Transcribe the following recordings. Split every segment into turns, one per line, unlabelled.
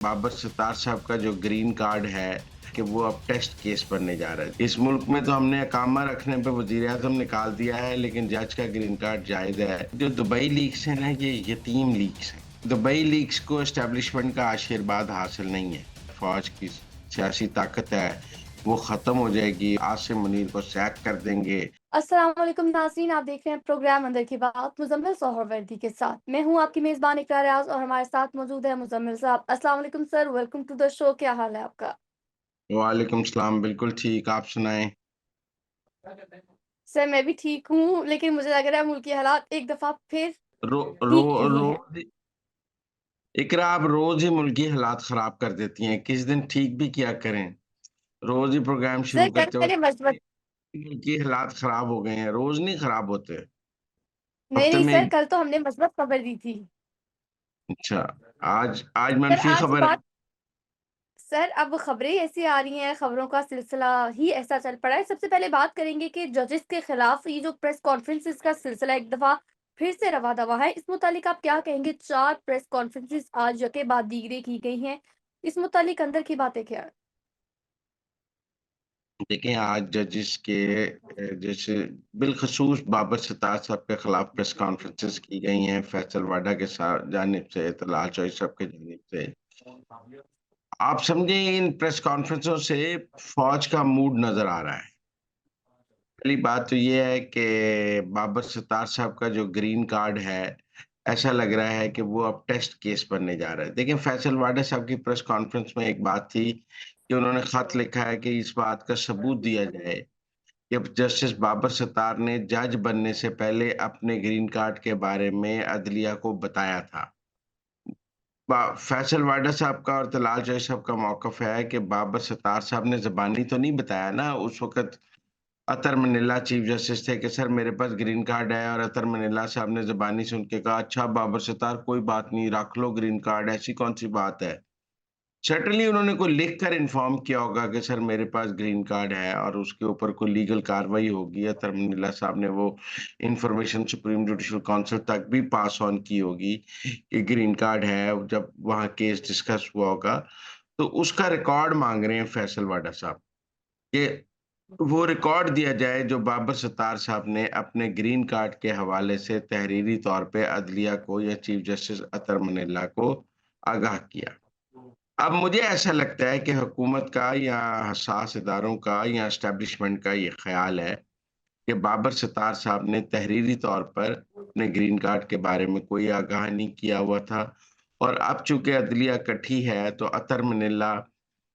बाबर सत्तार साहब का जो ग्रीन कार्ड है कि वो अब टेस्ट केस बनने जा रहा है। इस मुल्क में तो हमने अकामा रखने पे वजीर आजम निकाल दिया है, लेकिन जज का ग्रीन कार्ड जायज है। जो दुबई लीक्स है ना, ये यतीम लीक्स हैं। दुबई लीक्स को एस्टेब्लिशमेंट का आशीर्वाद हासिल नहीं है। फौज की सियासी ताकत है, वो खत्म हो जाएगी। आसिम मुनीर को सैक कर देंगे।
अस्सलाम वालेकुम नाज़रीन, आप देख रहे हैं प्रोग्राम अंदर की बात मुज़म्मिल सोहरवर्दी के साथ। मैं हूं आपकी मेज़बान इकरार रियाज़ और हमारे साथ मौजूद है मुज़म्मिल साहब। अस्सलाम वालेकुम sir, welcome to the show. क्या हाल है आपका?
वालेकुम सलाम, बिल्कुल ठीक। आप सुनाएं।
सर मैं भी ठीक हूँ, लेकिन मुझे लग रहा है मुल्क के हालात एक दफ़ा फिर
रो रो
ठीक नहीं है।
रोज इकरा, आप रोज ही मुल्की हालात खराब कर देती हैं। किस दिन ठीक भी किया करें। रोज ही प्रोग्राम
सर
शुरू
कल
करते
मैंने
वक्त
मसबत
मुल्की हालात खराब हो गए हैं। रोज नहीं खराब होते।
नहीं,
हफ्ते
नहीं
में
सर,
एक।
कल तो हमने मसबत खबर दी थी।
अच्छा। आज आज
सर
मनफी
आज
खबर है।
बात सर अब खबरें ऐसी आ रही हैं, खबरों का सिलसिला ही ऐसा चल पड़ा है। सबसे पहले बात करेंगे कि जजेस के खिलाफ ये जो प्रेस कॉन्फ्रेंसेस का सिलसिला एक दफा फिर से रवा दवा है, इस मुतालिक आप क्या कहेंगे? 4 प्रेस कॉन्फ्रेंसेस आज यके बाद दीगरे की गई हैं। इस मुतालिक अंदर की बातें क्या है?
देखें, आज जजिस के जैसे बिलखसूस बाबर सितार साहब के खिलाफ प्रेस कॉन्फ्रेंसेस की गई हैं। फैसल वाडा के साथ जानिब से, तलाल चौधरी साहब के जानिब से। आप समझे, इन प्रेस कॉन्फ्रेंसों से फौज का मूड नजर आ रहा है। पहली बात तो ये है कि बाबर सत्तार साहब का जो ग्रीन कार्ड है, ऐसा लग रहा है कि वो अब टेस्ट केस बनने जा रहा है। देखिए, फैसल वाडा साहब की प्रेस कॉन्फ्रेंस में एक बात थी कि उन्होंने खत लिखा है कि इस बात का सबूत दिया जाए कि जस्टिस बाबर सत्तार ने जज बनने से पहले अपने ग्रीन कार्ड के बारे में अदलिया को बताया था। फैसल वाडा साहब का और तलाल जय साहब का मौकफ है कि बाबर सत्तार साहब ने जबानी तो नहीं बताया ना। उस वक्त अतर मनीला चीफ जस्टिस थे कि सर मेरे पास ग्रीन कार्ड है, और अतर मनीला साहब ने ज़बानी सुन के कहा, अच्छा बाबर सत्तार कोई बात नहीं, रख लो ग्रीन कार्ड, ऐसी कौन-सी बात है। सर्टेनली उन्होंने कोई लिख कर इन्फॉर्म किया होगा कि सर मेरे पास ग्रीन कार्ड है, और उसके ऊपर कोई लीगल कार्रवाई होगी। अतर मनीला साहब ने वो इन्फॉर्मेशन सुप्रीम जुडिशल काउंसिल तक भी पास ऑन की होगी कि ग्रीन कार्ड है, जब वहाँ केस डिस्कस हुआ होगा। तो उसका रिकॉर्ड माँग रहे हैं फैसल वाडा साहब कि वो रिकॉर्ड दिया जाए जो बाबर सत्तार साहब ने अपने ग्रीन कार्ड के हवाले से तहरीरी तौर पे अदलिया को या चीफ जस्टिस अतर मनीला को आगाह किया। अब मुझे ऐसा लगता है कि हुकूमत का या हसास इदारों का या एस्टेब्लिशमेंट का ये ख्याल है कि बाबर सत्तार साहब ने तहरीरी तौर पर अपने ग्रीन कार्ड के बारे में कोई आगाह नहीं किया हुआ था, और अब चूंकि अदलिया इकट्ठी है तो अतर मनीला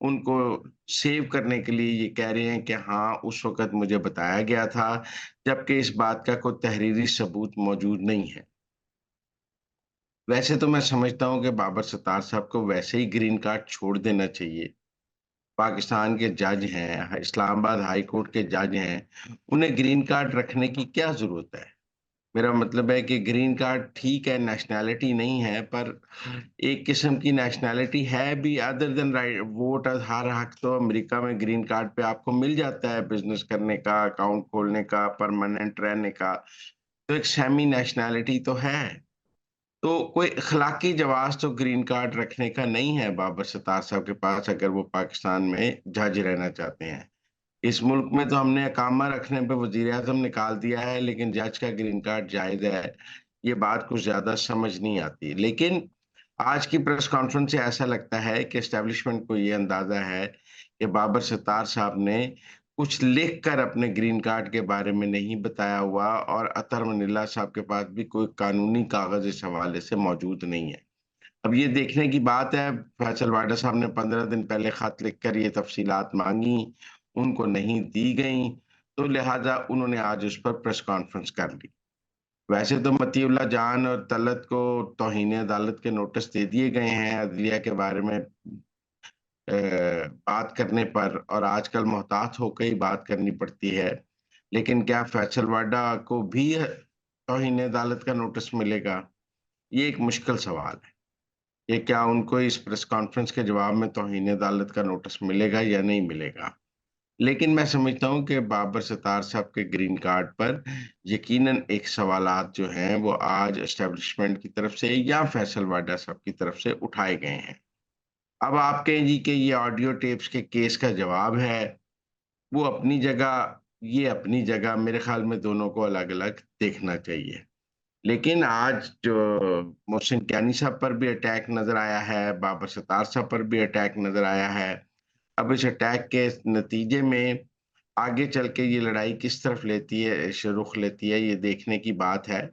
उनको सेव करने के लिए ये कह रहे हैं कि हाँ, उस वक़्त मुझे बताया गया था, जबकि इस बात का कोई तहरीरी सबूत मौजूद नहीं है। वैसे तो मैं समझता हूँ कि बाबर सत्तार साहब को वैसे ही ग्रीन कार्ड छोड़ देना चाहिए। पाकिस्तान के जज हैं, इस्लामाबाद हाई कोर्ट के जज हैं, उन्हें ग्रीन कार्ड रखने की क्या ज़रूरत है? मेरा मतलब है कि ग्रीन कार्ड ठीक है, नेशनैलिटी नहीं है, पर एक किस्म की नेशनैलिटी है भी। अदर देन राइट वोट, हर हक तो अमेरिका में ग्रीन कार्ड पे आपको मिल जाता है, बिज़नेस करने का, अकाउंट खोलने का, परमानेंट रहने का। तो एक सेमी नेशनैलिटी तो है। तो कोई इखलाकी जवाज़ तो ग्रीन कार्ड रखने का नहीं है बाबर सत्तार साहब के पास, अगर वो पाकिस्तान में जज रहना चाहते हैं। इस मुल्क में तो हमने अकामा रखने पे वज़ीर-ए-आज़म निकाल दिया है, लेकिन जज का ग्रीन कार्ड जायज़ है। ये बात कुछ ज़्यादा समझ नहीं आती। लेकिन आज की प्रेस कॉन्फ्रेंस से ऐसा लगता है कि एस्टेब्लिशमेंट को ये अंदाज़ा है कि बाबर सत्तार साहब ने कुछ लिख कर अपने ग्रीन कार्ड के बारे में नहीं बताया हुआ, और अतर मनीला साहब के पास भी कोई कानूनी कागज़ इस हवाले से मौजूद नहीं है। अब ये देखने की बात है, फैसल वाडा साहब ने 15 दिन पहले खत लिखकर ये तफ़सीलात माँगी, उनको नहीं दी गईं, तो लिहाज़ा उन्होंने आज उस पर प्रेस कॉन्फ्रेंस कर ली। वैसे तो मतीउल्लाह जान और तलत को तौहीन अदालत के नोटिस दे दिए गए हैं अदलिया के बारे में बात करने पर, और आजकल मोहतात होके ही बात करनी पड़ती है। लेकिन क्या फैसल वाडा को भी तौहीन अदालत का नोटिस मिलेगा? ये एक मुश्किल सवाल है। ये क्या उनको इस प्रेस कॉन्फ्रेंस के जवाब में तौहीन अदालत का नोटिस मिलेगा या नहीं मिलेगा? लेकिन मैं समझता हूँ कि बाबर सत्तार साहब के ग्रीन कार्ड पर यकीनन एक सवालात जो हैं वो आज एस्टेब्लिशमेंट की तरफ से या फैसल वाडा साहब की तरफ से उठाए गए हैं। अब आप कहें जी कि ये ऑडियो टेप्स के केस का जवाब है, वो अपनी जगह, ये अपनी जगह, मेरे ख़्याल में दोनों को अलग-अलग देखना चाहिए। लेकिन आज जो मोहसिन कियानी साहब पर भी अटैक नज़र आया है, बाबर सत्तार साहब पर भी अटैक नज़र आया है। अब इस अटैक के नतीजे में आगे चल के ये लड़ाई किस तरफ लेती है, रुख लेती है, ये देखने की बात है।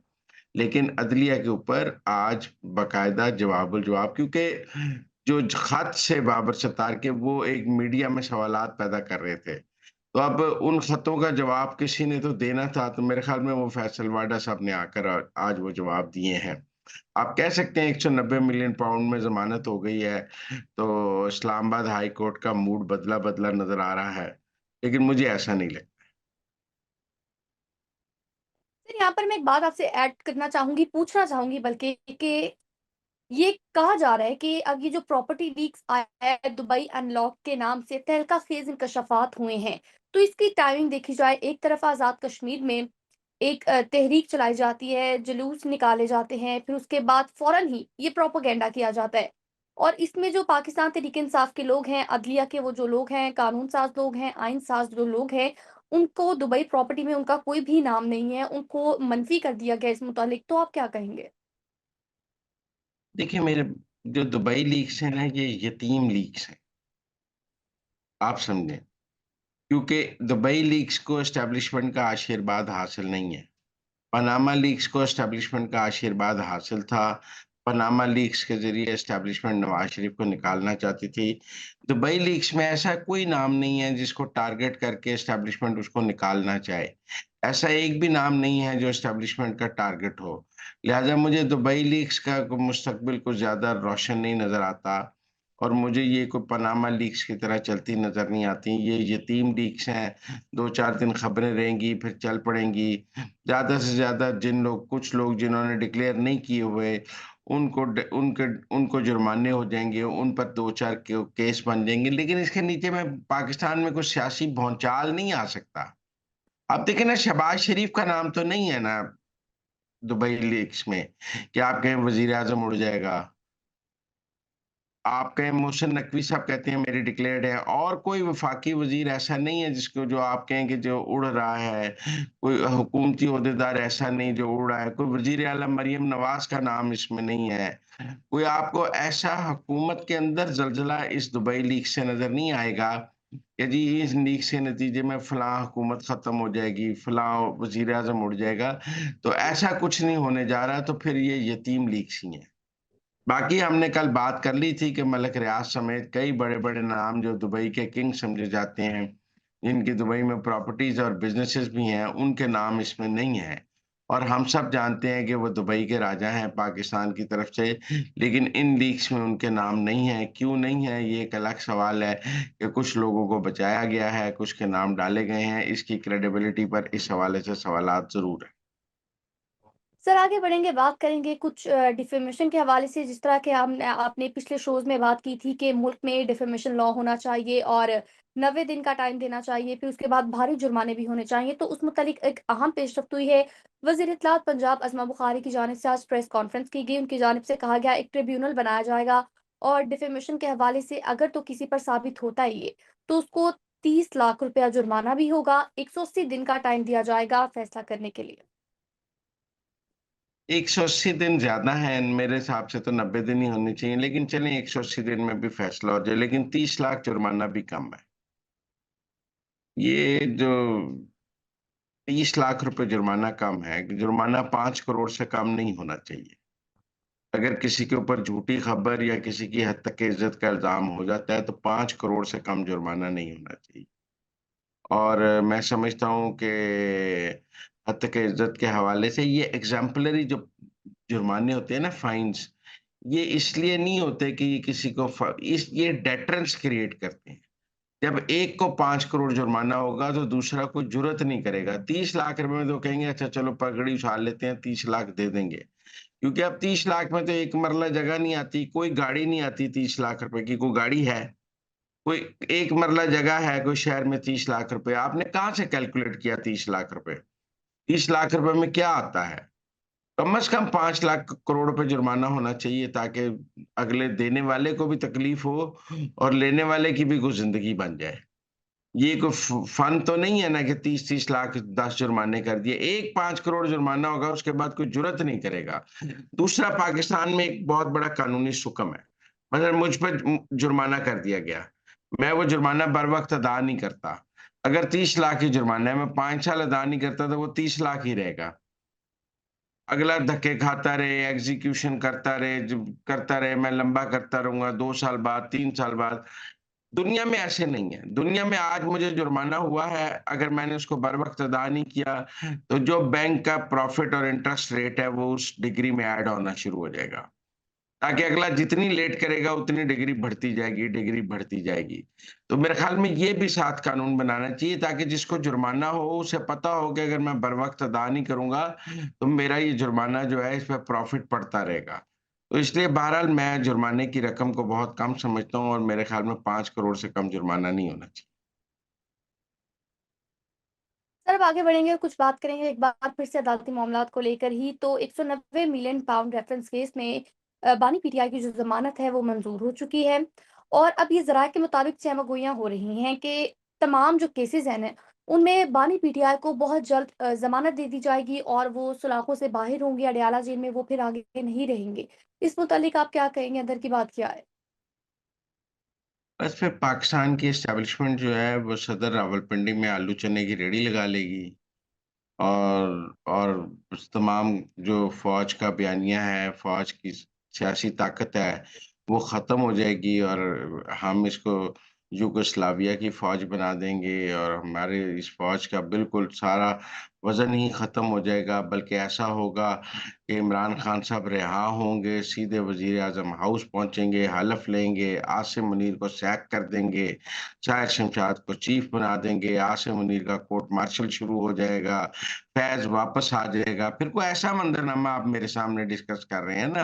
लेकिन अदलिया के ऊपर आज बाकायदा जवाब-उल-जवाब, क्योंकि जो खत से बाबर सत्तार के, वो एक मीडिया में सवालात पैदा कर रहे थे। तो अब उन खतों का जवाब किसी ने तो देना था, तो मेरे ख़्याल में वो फैसल वाडा साहब ने आकर आज वो जवाब दिए हैं। आप कह सकते हैं 190 मिलियन पाउंड में ज़मानत हो गई है, तो इस्लामाबाद हाई कोर्ट का मूड बदला-बदला नज़र आ रहा है, लेकिन मुझे ऐसा नहीं लगता।
सर यहाँ पर मैं एक बात आपसे ऐड करना चाहूँगी, पूछना चाहूँगी बल्कि कि ये कहा जा रहा है कि अब ये जो प्रॉपर्टी लीक्स आया है दुबई अनलॉक के नाम से तहलका-खेज़ इंकशाफात हुए हैं। तो इसकी टाइमिंग देखी जाए, एक तरफ आज़ाद कश्मीर में एक तहरीक चलाई जाती है, जुलूस निकाले जाते हैं, फिर उसके बाद फ़ौरन ही ये प्रोपेगेंडा किया जाता है। और इसमें जो पाकिस्तान तहरीक-ए-इंसाफ के लोग हैं, अदलिया के वो जो लोग हैं, कानून साज़ लोग हैं, आइन साज़ जो लोग हैं, उनको दुबई प्रॉपर्टी में उनका कोई भी नाम नहीं है, उनको मनफ़ी कर दिया गया इस मुतालिक। तो आप क्या कहेंगे?
देखिए, मेरे जो दुबई लीक्स हैं ना, ये यतीम लीक्स हैं, आप समझें। क्योंकि दुबई लीक्स को एस्टेब्लिशमेंट का आशीर्वाद हासिल नहीं है। पनामा लीक्स को एस्टेब्लिशमेंट का आशीर्वाद हासिल था। पनामा लीक्स के ज़रिए एस्टेब्लिशमेंट नवाज़ शरीफ को निकालना चाहती थी। दुबई लीक्स में ऐसा कोई नाम नहीं है जिसको टारगेट करके एस्टेब्लिशमेंट उसको निकालना चाहे। ऐसा एक भी नाम नहीं है जो एस्टेब्लिशमेंट का टारगेट हो। लिहाज़ा मुझे दुबई लीक्स का मुस्तकबिल कुछ ज़्यादा रोशन नहीं नज़र आता, और मुझे ये कोई पनामा लीक्स की तरह चलती नज़र नहीं आती। ये यतीम लीक्स हैं, 2-4 दिन खबरें रहेंगी, फिर चल पड़ेंगी। ज़्यादा से ज़्यादा कुछ लोग जिन्होंने डिक्लेयर नहीं किए हुए, उनको जुर्माने हो जाएँगे, उन पर 2-4 केस बन जाएँगे, लेकिन इसके नीचे में पाकिस्तान में कुछ सियासी भौचाल नहीं आ सकता। अब देखिए ना, शहबाज शरीफ का नाम तो नहीं है ना दुबई लीक्स में कि आप कहें वज़ीर-ए-आज़म उड़ जाएगा। आप कहें मोहसिन नकवी साहब कहते हैं मेरी डिक्लेयर्ड है, और कोई वफ़ाकी वज़ीर ऐसा नहीं है जिसको जो आप कहें कि जो उड़ रहा है, कोई हुकूमती ओहदेदार ऐसा नहीं जो उड़ रहा है, कोई वज़ीर आला मरियम नवाज़ का नाम इसमें नहीं है। कोई आपको ऐसा हुकूमत के अंदर ज़लज़ला इस दुबई लीक से नज़र नहीं आएगा कि जी इस लीक के नतीजे में फलाँ हुकूमत ख़त्म हो जाएगी, फलाँ वज़ीर-ए-आज़म उड़ जाएगा, तो ऐसा कुछ नहीं होने जा रहा, तो फिर ये यतीम लीक्स ही हैं। बाकी हमने कल बात कर ली थी कि मलक रियाज समेत कई बड़े-बड़े नाम जो दुबई के किंग समझे जाते हैं, जिनकी दुबई में प्रॉपर्टीज़ और बिज़नेसेस भी हैं, उनके नाम इसमें नहीं हैं। और हम सब जानते हैं कि वो दुबई के राजा हैं पाकिस्तान की तरफ से, लेकिन इन लीक्स में उनके नाम नहीं हैं। क्यों नहीं है, ये एक अलग सवाल है कि कुछ लोगों को बचाया गया है, कुछ के नाम डाले गए हैं। इसकी क्रेडिबिलिटी पर इस हवाले से सवालात ज़रूर हैं।
सर आगे बढ़ेंगे, बात करेंगे कुछ डिफेमेशन के हवाले से जिस तरह के हमने आपने पिछले शोज़ में बात की थी कि मुल्क में डिफेमेशन लॉ होना चाहिए और 90 दिन का टाइम देना चाहिए, फिर उसके बाद भारी जुर्माने भी होने चाहिए। तो उस मुतालिक एक अहम पेशरफ्त हुई है। वज़ीर इत्तलात पंजाब अज़मा बुखारी की जानिब से आज प्रेस कॉन्फ्रेंस की गई। उनकी जानिब से कहा गया एक ट्रिब्यूनल बनाया जाएगा और डिफेमेशन के हवाले से अगर तो किसी पर साबित होता है ये, तो उसको 30 लाख रुपया जुर्माना भी होगा, 180 दिन का टाइम दिया जाएगा फैसला करने के लिए।
180 दिन ज़्यादा है, मेरे हिसाब से तो 90 दिन ही होने चाहिए, लेकिन चलें 180 दिन में भी फैसला हो जाए, लेकिन 30 लाख जुर्माना भी कम है। ये जो 30 लाख रुपए जुर्माना कम है, जुर्माना 5 करोड़ से कम नहीं होना चाहिए। अगर किसी के ऊपर झूठी खबर या किसी की हद तक के इज़्ज़त का इल्ज़ाम हो जाता है, तो 5 करोड़ से कम जुर्माना नहीं होना चाहिए। और मैं समझता हूँ कि हद तक के इज़्ज़त के हवाले से ये एग्ज़ेम्पलरी जो जुर्माने होते हैं ना, फाइन्स, ये इसलिए नहीं होते कि ये किसी को ये डेटरेंस क्रिएट करते हैं। जब एक को 5 करोड़ जुर्माना होगा तो दूसरा कोई जुर्अत नहीं करेगा। 30 लाख रुपए में तो कहेंगे अच्छा चलो पगड़ी उछाल लेते हैं, 30 लाख दे देंगे। क्योंकि अब 30 लाख में तो एक मरला जगह नहीं आती, कोई गाड़ी नहीं आती 30 लाख रुपए की, कोई गाड़ी है? कोई एक मरला जगह है कोई शहर में 30 लाख रुपए, आपने कहाँ से कैलकुलेट किया 30 लाख रुपए? 30 लाख रुपए में क्या आता है? कम से कम 5 लाख करोड़ रुपए जुर्माना होना चाहिए ताकि अगले देने वाले को भी तकलीफ हो और लेने वाले की भी कुछ ज़िंदगी बन जाए। ये कोई फन तो नहीं है ना कि 30-30 लाख 10 जुर्माने कर दिए। एक 5 करोड़ जुर्माना होगा, उसके बाद कोई जुर्अत नहीं करेगा। दूसरा, पाकिस्तान में एक बहुत बड़ा कानूनी सुकम है। मगर मुझ पर जुर्माना कर दिया गया। मैं वो जुर्माना बर वक़्त अदा नहीं करता। अगर 30 लाख ही जुर्माना है, मैं 5 साल अदा नहीं करता तो वो 30 लाख ही रहेगा। अगला धक्के खाता रहे, एग्ज़ीक्यूशन करता रहे, मैं लंबा करता रहूँगा, 2 साल बाद, 3 साल बाद। दुनिया में ऐसे नहीं है। दुनिया में आज मुझे जुर्माना हुआ है, अगर मैंने उसको बर वक़्त अदा नहीं किया, तो जो बैंक का प्रॉफ़िट और इंटरेस्ट रेट है, वो उस डिग्री में ऐड होना शुरू हो जाएगा। ताकि अगला जितनी लेट करेगा, उतनी डिग्री बढ़ती जाएगी। तो मेरे ख़्याल में ये भी साथ कानून बनाना चाहिए ताकि जिसको जुर्माना हो, उसे पता हो कि अगर मैं बर वक़्त अदा नहीं करूँगा, तो मेरा ये जुर्माना जो है, इस पे प्रॉफ़िट पड़ता रहेगा। तो इसलिए बहरहाल मैं जुर्माने की रकम को बहुत कम समझता हूँ और मेरे ख़्याल में 5 करोड़ से कम जुर्माना नहीं होना चाहिए।
सर, अब आगे बढ़ेंगे और कुछ बात करेंगे एक बार फिर से अदालती मामलात को लेकर ही। तो 190 मिलियन पाउंड रेफरेंस केस में बानी पीटीआई की जो ज़मानत है वो मंज़ूर हो चुकी है और अब ये ज़राए के मुताबिक चहमगोइयाँ हो रही हैं कि तमाम जो केसेज़ हैं ना, उनमें बानी पीटीआई को बहुत जल्द ज़मानत दे दी जाएगी और वो सलाखों से बाहर होंगे, अडयाला जेल में वो फिर आगे नहीं रहेंगे। इस मुतालिक आप क्या कहेंगे? अंदर की बात क्या है?
बस फिर पाकिस्तान की एस्टेब्लिशमेंट जो है, वो सदर रावलपिंडी में आलू चने की रेहड़ी लगा लेगी। और उस तमाम जो फ़ौज का बयानिया है, फ़ौज की सियासी ताकत है, वो ख़त्म हो जाएगी और हम इसको यूगोस्लाविया की फ़ौज बना देंगे और हमारे इस फ़ौज का बिल्कुल सारा वज़न ही ख़त्म हो जाएगा। बल्कि ऐसा होगा कि इमरान खान साहब रिहा होंगे, सीधे वज़ीर-ए-आज़म हाउस पहुँचेंगे, हलफ़ लेंगे, आसिम मुनीर को सैक कर देंगे, शाहिद शमशाद को चीफ़ बना देंगे, आसिम मुनीर का कोर्ट मार्शल शुरू हो जाएगा, फैज़ वापस आ जाएगा। फिर कोई ऐसा मंज़रनामा आप मेरे सामने डिस्कस कर रहे हैं ना,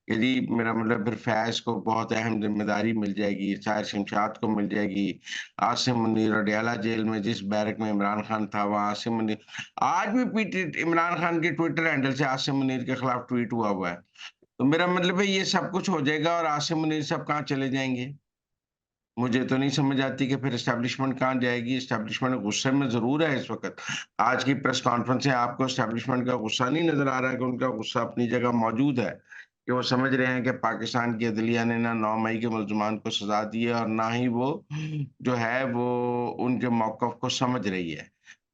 कि जी मेरा मतलब फिर फैज़ को बहुत अहम ज़िम्मेदारी मिल जाएगी, शाहिद शमशाद को मिल जाएगी, आसिम मुनीर अडयाला जेल में जिस बैरक में इमरान खान था, वहाँ आसिम मुनीर आज भी पीटी इमरान खान के ट्विटर हैंडल से आसिम मुनीर के खिलाफ ट्वीट हुआ है। तो मेरा मतलब है ये सब कुछ हो जाएगा और आसिम मुनीर साहब कहाँ चले जाएँगे? मुझे तो नहीं समझ आती कि फिर एस्टेब्लिशमेंट कहाँ जाएगी? एस्टेब्लिशमेंट गुस्से में ज़रूर है इस वक़्त। आज की प्रेस कॉन्फ्रेंस से आपको एस्टेब्लिशमेंट का गुस्सा नहीं नज़र आ रहा है कि उनका गुस्सा अपनी जगह मौजूद है, कि वो समझ रहे हैं कि पाकिस्तान की अदलिया ने ना 9 मई के मुल्ज़मान को सज़ा दी है और ना ही वो जो है वो उनके मौक़िफ़ को समझ रही है।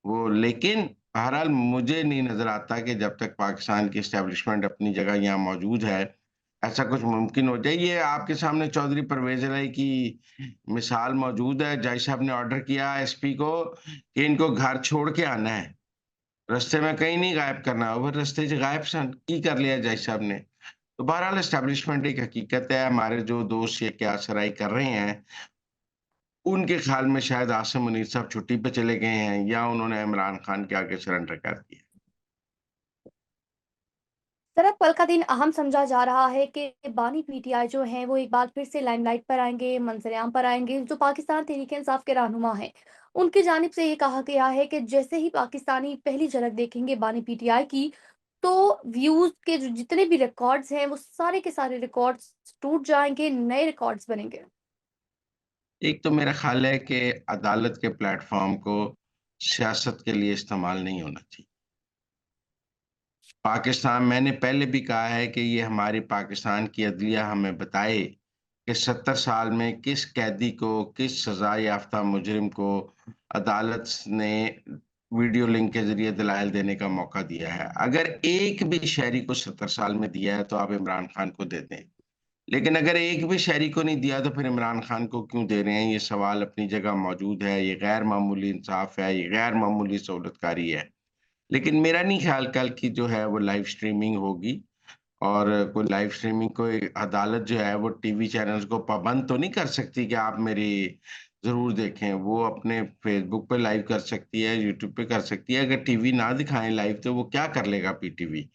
वो लेकिन बहरहाल मुझे नहीं नज़र आता कि जब तक पाकिस्तान की एस्टेब्लिशमेंट अपनी जगह यहाँ मौजूद है, ऐसा कुछ मुमकिन हो जाए। ये आपके सामने चौधरी परवेज़ इलाही की मिसाल मौजूद है। जज साहब ने ऑर्डर किया एसपी को कि इनको घर छोड़ के आना है। रास्ते में कहीं नहीं गायब करना। वो रास्ते से गायब सन की कर लिया जज साहब ने। तो बहरहाल एस्टेब्लिशमेंट एक हकीकत है। हमारे जो दोस्त ये क्यास-सराई कर रहे हैं, उनके ख़्याल में शायद आसिम मुनीर साहब छुट्टी पे चले गए हैं या उन्होंने इमरान खान के आगे सरेंडर कर दिया।
सर, अब कल का दिन अहम समझा जा रहा है कि बानी पीटीआई जो हैं, वो एक बार फिर से लाइमलाइट पर आएँगे, मंज़र-ए-आम पर आएँगे। जो पाकिस्तान तहरीक-ए-इंसाफ के रहनुमा हैं, उनकी जानिब से ये कहा गया है कि जैसे ही पाकिस्तानी पहली झलक देखेंगे बानी पीटीआई की, तो व्यूज़ के जो जितने भी रिकॉर्ड्स हैं, वो सारे के सारे रिकॉर्ड्स टूट जाएँगे, नए रिकॉर्ड्स बनेंगे।
एक तो मेरा ख़्याल है कि अदालत के प्लेटफ़ॉर्म को सियासत के लिए इस्तेमाल नहीं होना चाहिए। पाकिस्तान मैंने पहले भी कहा है कि ये हमारी पाकिस्तान की अदलिया हमें बताए कि 70 साल में किस कैदी को, किस सज़ा याफ़्ता मुजरिम को अदालत ने वीडियो लिंक के ज़रिए दलाइल देने का मौका दिया है। अगर एक भी शहरी को 70 साल में दिया है, तो आप इमरान खान को दे दें। लेकिन अगर एक भी शहरी को नहीं दिया, तो फिर इमरान खान को क्यों दे रहे हैं? ये सवाल अपनी जगह मौजूद है। ये गैर मामूली इंसाफ़ है, ये गैर मामूली सहूलतकारी है। लेकिन मेरा नहीं ख़्याल कल की जो है वो लाइव स्ट्रीमिंग होगी और कोई लाइव स्ट्रीमिंग कोई अदालत जो है वो टीवी चैनल्स को पाबंद तो नहीं कर सकती कि आप मेरी ज़रूर देखें। वो अपने फ़ेसबुक पे लाइव कर सकती है, यूट्यूब पे कर सकती है। अगर टीवी ना दिखाएँ लाइव तो वो क्या कर लेगा पीटीवी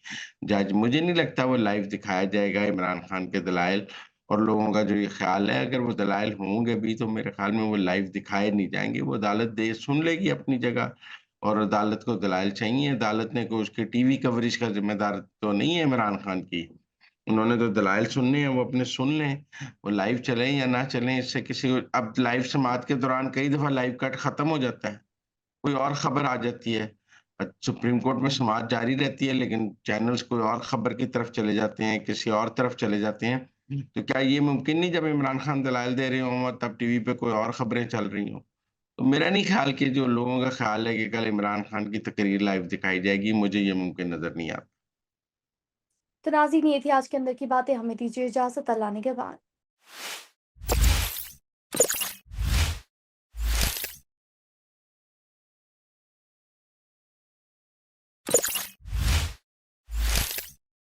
जज? मुझे नहीं लगता वो लाइव दिखाया जाएगा इमरान खान के दलाइल और लोगों का जो ये ख़्याल है अगर वो दलाइल होंगे भी तो मेरे ख़्याल में वो लाइव दिखाए नहीं जाएँगे। वो अदालत दे सुन लेगी अपनी जगह और अदालत को दलाइल चाहिए। अदालत ने कोई उसकी टीवी कवरेज का ज़िम्मेदार तो नहीं है इमरान खान की। उन्होंने तो दलाइल सुनने हैं, वो अपने सुन लें। वो लाइव चलें या ना चलें, इससे किसी को अब लाइव समात के दौरान कई दफ़ा लाइव कट खत्म हो जाता है। कोई और खबर आ जाती है। सुप्रीम कोर्ट में समाअत जारी रहती है, लेकिन चैनल्स कोई और खबर की तरफ चले जाते हैं, किसी और तरफ चले जाते हैं। तो क्या ये मुमकिन नहीं जब इमरान खान दलाइल दे रहे हों और तब टीवी पे कोई और खबरें चल रही हों? तो मेरा नहीं ख़्याल कि जो लोगों का ख़्याल है कि कल इमरान खान की तकरीर लाइव दिखाई जाएगी, मुझे ये मुमकिन नज़र नहीं आता।
तो नाज़रीन, ये थी आज के अंदर की बातें। हमें दीजिए इजाज़त। अल्लाह ने के बाद।